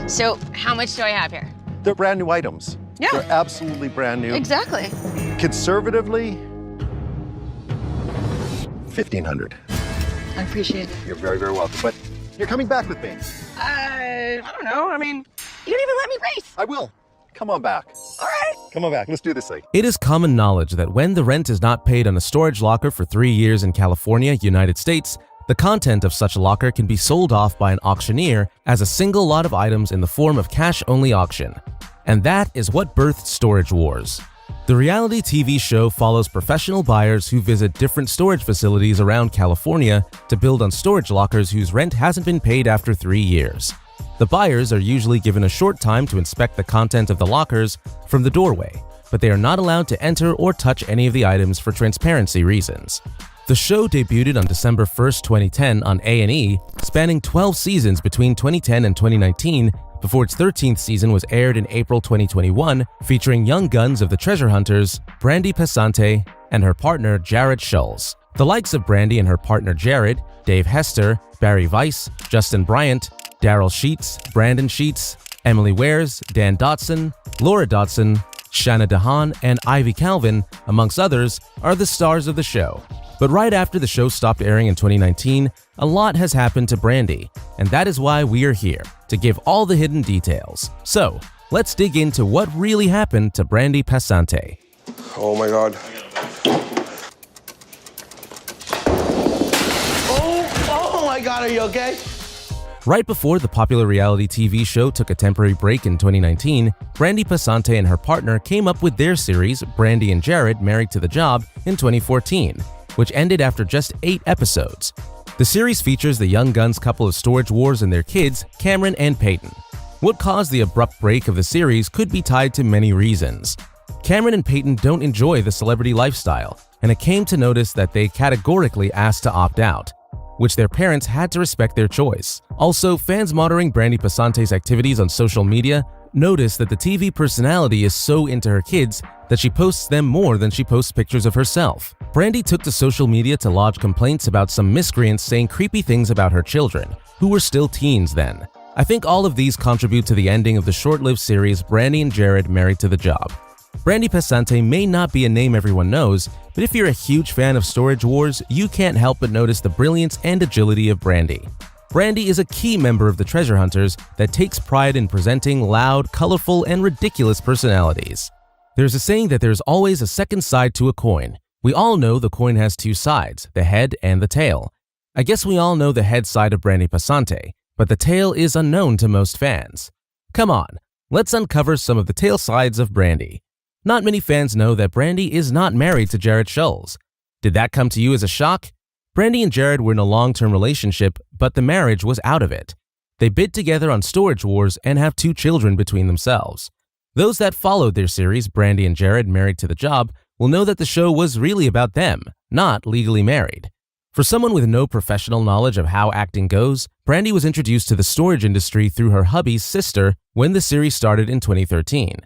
So how much do I have here? They're brand new items. Yeah. They're absolutely brand new. Exactly. Conservatively, $1,500. I appreciate it. You're very, very welcome. But you're coming back with me. I don't know. I mean, you didn't even let me race. I will. Come on back. All right. Come on back. Let's do this thing. It is common knowledge that when the rent is not paid on a storage locker for 3 years in California, United States, the content of such a locker can be sold off by an auctioneer as a single lot of items in the form of cash-only auction. And that is what birthed Storage Wars. The reality TV show follows professional buyers who visit different storage facilities around California to build on storage lockers whose rent hasn't been paid after 3 years. The buyers are usually given a short time to inspect the content of the lockers from the doorway, but they are not allowed to enter or touch any of the items for transparency reasons. The show debuted on December 1st, 2010 on A&E, spanning 12 seasons between 2010 and 2019 before its 13th season was aired in April 2021, featuring young guns of the treasure hunters, Brandi Passante and her partner Jarrod Schulz. The likes of Brandi and her partner Jarrod, Dave Hester, Barry Weiss, Justin Bryant, Daryl Sheets, Brandon Sheets, Emily Wares, Dan Dotson, Laura Dotson, Shanna DeHaan, and Ivy Calvin, amongst others, are the stars of the show. But right after the show stopped airing in 2019, a lot has happened to Brandi, and that is why we are here, to give all the hidden details. So, let's dig into what really happened to Brandi Passante. Oh my God. Oh my God, are you okay? Right before the popular reality TV show took a temporary break in 2019, Brandi Passante and her partner came up with their series, Brandi and Jarrod Married to the Job, in 2014, which ended after just 8 episodes. The series features the young guns couple of Storage Wars and their kids, Cameron and Peyton. What caused the abrupt break of the series could be tied to many reasons. Cameron and Peyton don't enjoy the celebrity lifestyle, and it came to notice that they categorically asked to opt out, which their parents had to respect their choice. Also, fans monitoring Brandi Passante's activities on social media noticed that the TV personality is so into her kids that she posts them more than she posts pictures of herself. Brandi took to social media to lodge complaints about some miscreants saying creepy things about her children, who were still teens then. I think all of these contribute to the ending of the short-lived series Brandi and Jarrod Married to the Job. Brandi Passante may not be a name everyone knows, but if you're a huge fan of Storage Wars, you can't help but notice the brilliance and agility of Brandi. Brandi is a key member of the treasure hunters that takes pride in presenting loud, colorful, and ridiculous personalities. There's a saying that there's always a second side to a coin. We all know the coin has 2 sides, the head and the tail. I guess we all know the head side of Brandi Passante, but the tail is unknown to most fans. Come on, let's uncover some of the tail sides of Brandi. Not many fans know that Brandi is not married to Jarrod Schulz. Did that come to you as a shock? Brandi and Jarrod were in a long-term relationship, but the marriage was out of it. They bid together on Storage Wars and have 2 children between themselves. Those that followed their series, Brandi and Jarrod Married to the Job, will know that the show was really about them, not legally married. For someone with no professional knowledge of how acting goes, Brandi was introduced to the storage industry through her hubby's sister when the series started in 2013.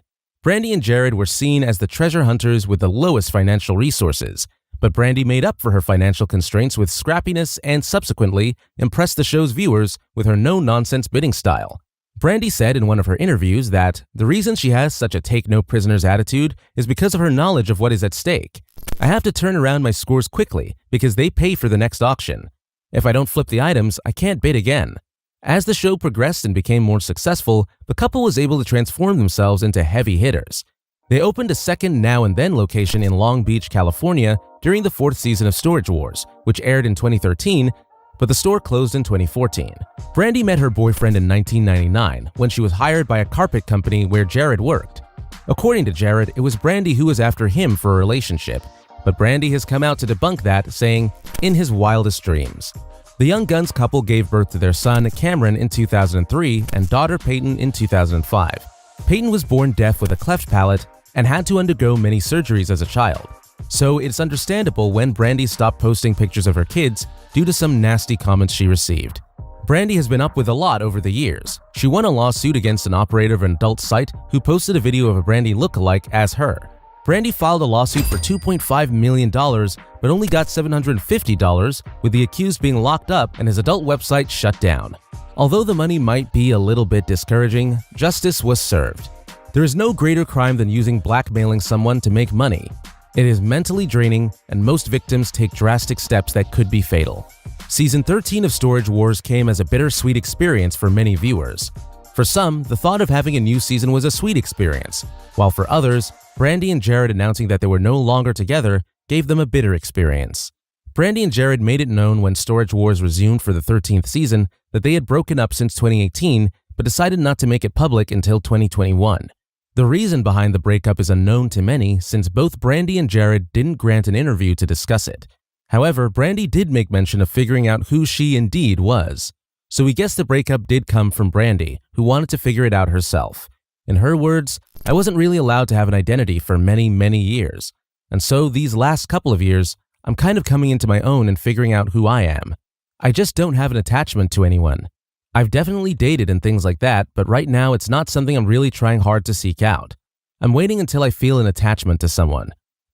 Brandi and Jarrod were seen as the treasure hunters with the lowest financial resources, but Brandi made up for her financial constraints with scrappiness and subsequently impressed the show's viewers with her no-nonsense bidding style. Brandi said in one of her interviews that the reason she has such a take-no-prisoners attitude is because of her knowledge of what is at stake. I have to turn around my scores quickly because they pay for the next auction. If I don't flip the items, I can't bid again. As the show progressed and became more successful, the couple was able to transform themselves into heavy hitters. They opened a second Now and Then location in Long Beach, California during the 4th season of Storage Wars, which aired in 2013, but the store closed in 2014. Brandi met her boyfriend in 1999 when she was hired by a carpet company where Jarrod worked. According to Jarrod, it was Brandi who was after him for a relationship, but Brandi has come out to debunk that, saying, "In his wildest dreams." The Young Guns couple gave birth to their son, Cameron, in 2003 and daughter Peyton in 2005. Peyton was born deaf with a cleft palate and had to undergo many surgeries as a child. So it's understandable when Brandi stopped posting pictures of her kids due to some nasty comments she received. Brandi has been up with a lot over the years. She won a lawsuit against an operator of an adult site who posted a video of a Brandi lookalike as her. Brandi filed a lawsuit for $2.5 million but only got $750, with the accused being locked up and his adult website shut down. Although the money might be a little bit discouraging, justice was served. There is no greater crime than using blackmailing someone to make money. It is mentally draining, and most victims take drastic steps that could be fatal. Season 13 of Storage Wars came as a bittersweet experience for many viewers. For some, the thought of having a new season was a sweet experience, while for others, Brandi and Jarrod announcing that they were no longer together gave them a bitter experience. Brandi and Jarrod made it known when Storage Wars resumed for the 13th season that they had broken up since 2018, but decided not to make it public until 2021. The reason behind the breakup is unknown to many, since both Brandi and Jarrod didn't grant an interview to discuss it. However, Brandi did make mention of figuring out who she indeed was. So we guess the breakup did come from Brandi, who wanted to figure it out herself. In her words, "I wasn't really allowed to have an identity for many, many years. And so these last couple of years, I'm kind of coming into my own and figuring out who I am. I just don't have an attachment to anyone. I've definitely dated and things like that, but right now it's not something I'm really trying hard to seek out. I'm waiting until I feel an attachment to someone."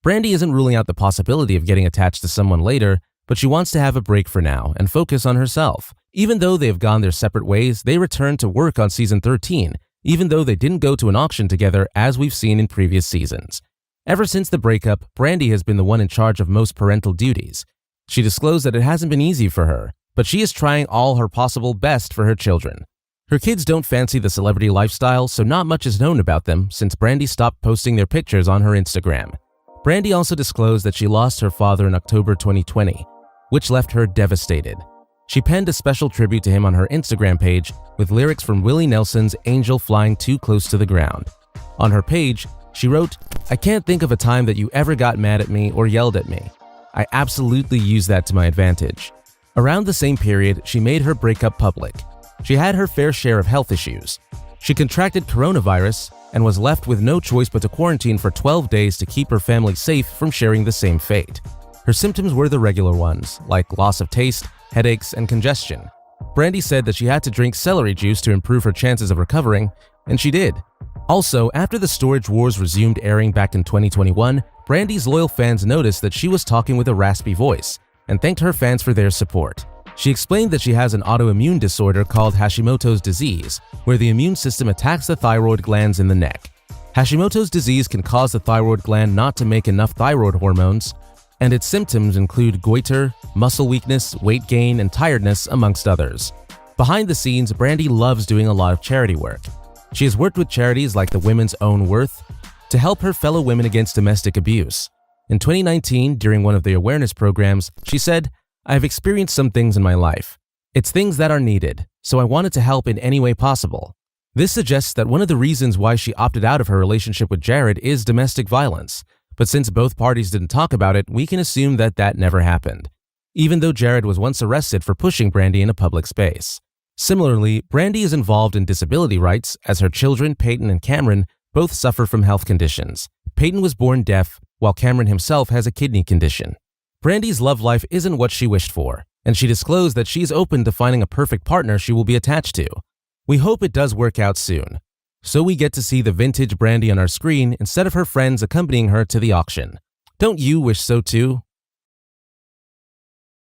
Brandi isn't ruling out the possibility of getting attached to someone later, but she wants to have a break for now and focus on herself. Even though they have gone their separate ways, they returned to work on season 13, even though they didn't go to an auction together as we've seen in previous seasons. Ever since the breakup, Brandi has been the one in charge of most parental duties. She disclosed that it hasn't been easy for her, but she is trying all her possible best for her children. Her kids don't fancy the celebrity lifestyle, so not much is known about them since Brandi stopped posting their pictures on her Instagram. Brandi also disclosed that she lost her father in October 2020, which left her devastated. She penned a special tribute to him on her Instagram page with lyrics from Willie Nelson's "Angel Flying Too Close to the Ground." On her page, she wrote, "I can't think of a time that you ever got mad at me or yelled at me. I absolutely used that to my advantage." Around the same period, she made her breakup public. She had her fair share of health issues. She contracted coronavirus and was left with no choice but to quarantine for 12 days to keep her family safe from sharing the same fate. Her symptoms were the regular ones, like loss of taste, headaches, and congestion. Brandi said that she had to drink celery juice to improve her chances of recovering, and she did. Also, after the Storage Wars resumed airing back in 2021, Brandi's loyal fans noticed that she was talking with a raspy voice and thanked her fans for their support. She explained that she has an autoimmune disorder called Hashimoto's disease, where the immune system attacks the thyroid glands in the neck. Hashimoto's disease can cause the thyroid gland not to make enough thyroid hormones, and its symptoms include goiter, muscle weakness, weight gain, and tiredness, amongst others. Behind the scenes, Brandi loves doing a lot of charity work. She has worked with charities like the Women's Own Worth to help her fellow women against domestic abuse. In 2019, during one of the awareness programs, she said, "I have experienced some things in my life. It's things that are needed, so I wanted to help in any way possible." This suggests that one of the reasons why she opted out of her relationship with Jarrod is domestic violence, but since both parties didn't talk about it, we can assume that that never happened, even though Jarrod was once arrested for pushing Brandi in a public space. Similarly, Brandi is involved in disability rights as her children, Peyton and Cameron, both suffer from health conditions. Peyton was born deaf, while Cameron himself has a kidney condition. Brandi's love life isn't what she wished for, and she disclosed that she's open to finding a perfect partner she will be attached to. We hope it does work out soon, so we get to see the vintage Brandi on our screen instead of her friends accompanying her to the auction. Don't you wish so too?